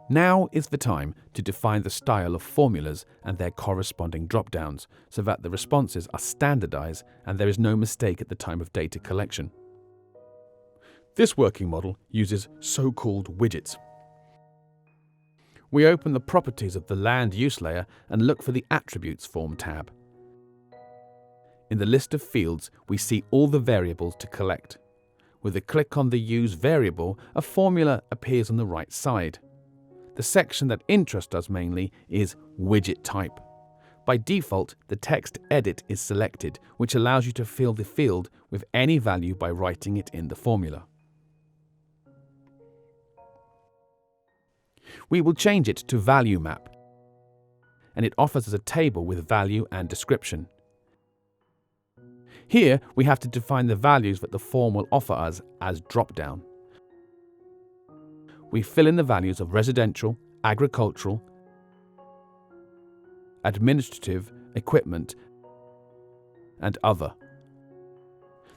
Now is the time to define the style of formulas and their corresponding drop-downs so that the responses are standardized and there is no mistake at the time of data collection. This working model uses so-called widgets. We open the properties of the land use layer and look for the Attributes Form tab. In the list of fields, we see all the variables to collect. With a click on the Use variable, a formula appears on the right side. The section that interests us mainly is widget type. By default, the text edit is selected, which allows you to fill the field with any value by writing it in the formula. We will change it to value map, and it offers us a table with value and description. Here we have to define the values that the form will offer us as drop-down. We fill in the values of residential, agricultural, administrative, equipment, and other.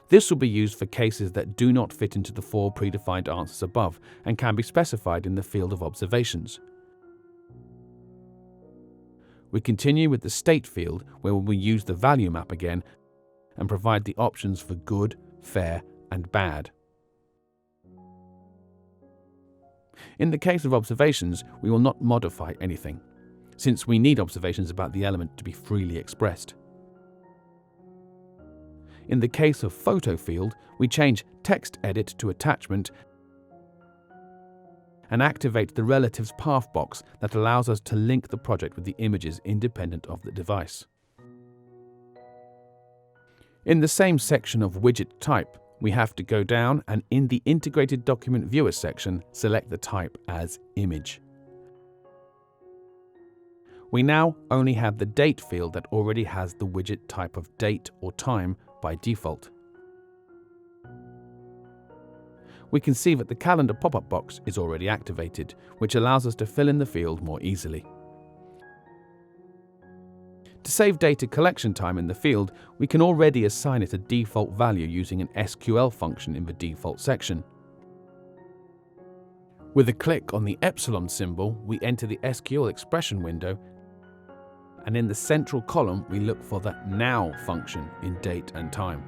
This will be used for cases that do not fit into the 4 predefined answers above and can be specified in the field of observations. We continue with the state field, where we will use the value map again and provide the options for good, fair, and bad. In the case of observations, we will not modify anything, since we need observations about the element to be freely expressed. In the case of photo field, we change text edit to attachment and activate the relatives path box that allows us to link the project with the images independent of the device. In the same section of widget type, we have to go down and in the Integrated Document Viewer section, select the type as image. We now only have the date field that already has the widget type of date or time by default. We can see that the calendar pop-up box is already activated, which allows us to fill in the field more easily. To save data collection time in the field, we can already assign it a default value using an SQL function in the default section. With a click on the epsilon symbol, we enter the SQL expression window, and in the central column we look for the now function in date and time.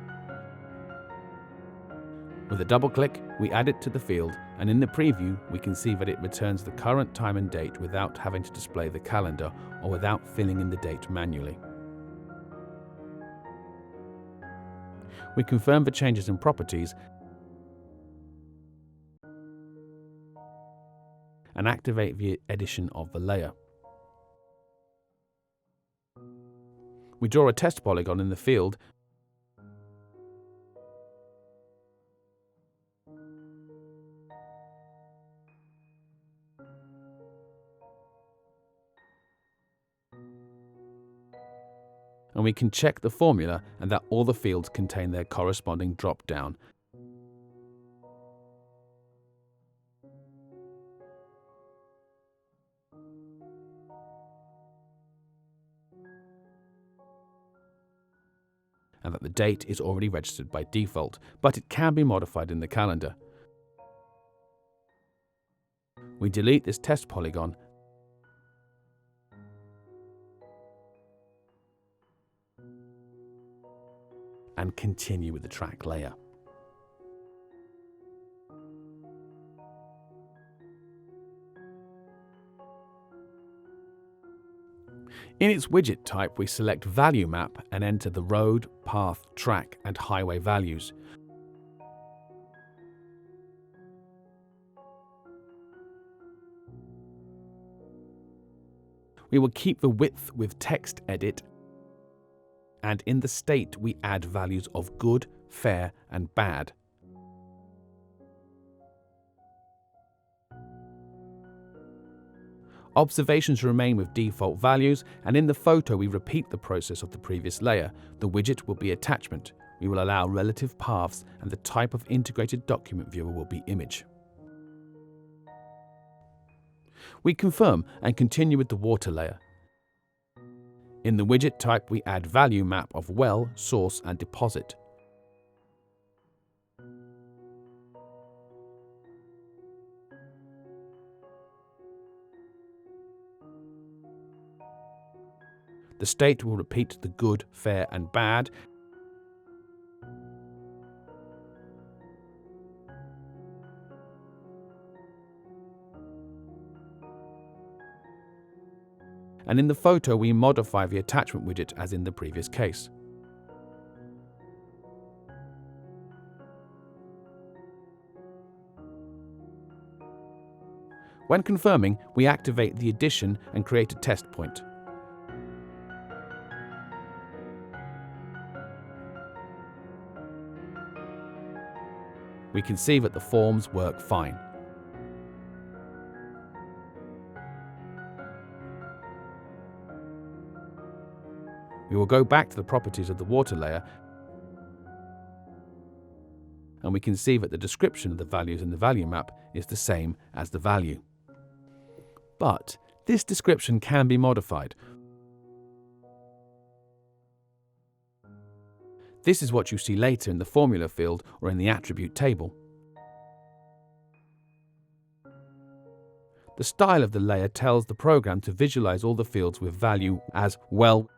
With a double click, we add it to the field, and in the preview we can see that it returns the current time and date without having to display the calendar or without filling in the date manually. We confirm the changes in properties and activate the edition of the layer. We draw a test polygon in the field and we can check the formula and that all the fields contain their corresponding drop-down. And that the date is already registered by default, but it can be modified in the calendar. We delete this test polygon and continue with the track layer. In its widget type, we select Value Map and enter the road, path, track, and highway values. We will keep the width with text edit, and in the state we add values of good, fair, and bad. Observations remain with default values, and in the photo we repeat the process of the previous layer. The widget will be attachment. We will allow relative paths, and the type of integrated document viewer will be image. We confirm and continue with the water layer. In the widget type, we add value map of well, source and deposit. The state will repeat the good, fair and bad. And in the photo, we modify the attachment widget as in the previous case. When confirming, we activate the addition and create a test point. We can see that the forms work fine. We will go back to the properties of the water layer, and we can see that the description of the values in the value map is the same as the value. But this description can be modified. This is what you see later in the formula field or in the attribute table. The style of the layer tells the program to visualize all the fields with value as well.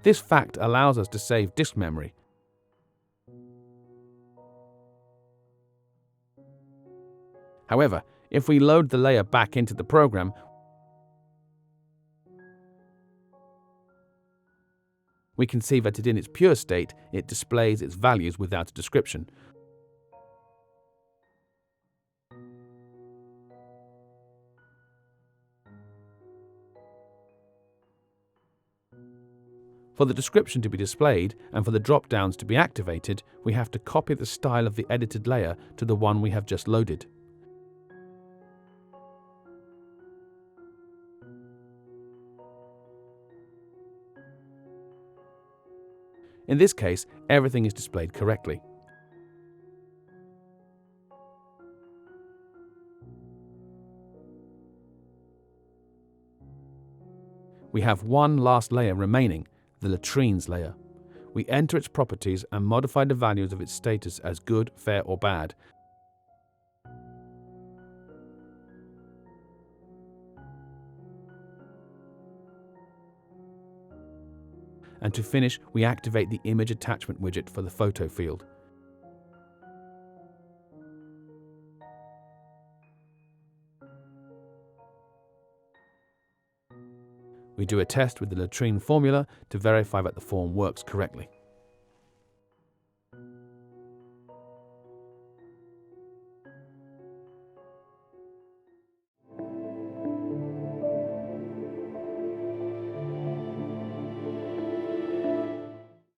This fact allows us to save disk memory. However, if we load the layer back into the program, we can see that in its pure state, it displays its values without a description. For the description to be displayed and for the drop-downs to be activated, we have to copy the style of the edited layer to the one we have just loaded. In this case, everything is displayed correctly. We have one last layer remaining, the latrines layer. We enter its properties and modify the values of its status as good, fair or bad. And to finish, we activate the image attachment widget for the photo field. We do a test with the latrine formula to verify that the form works correctly.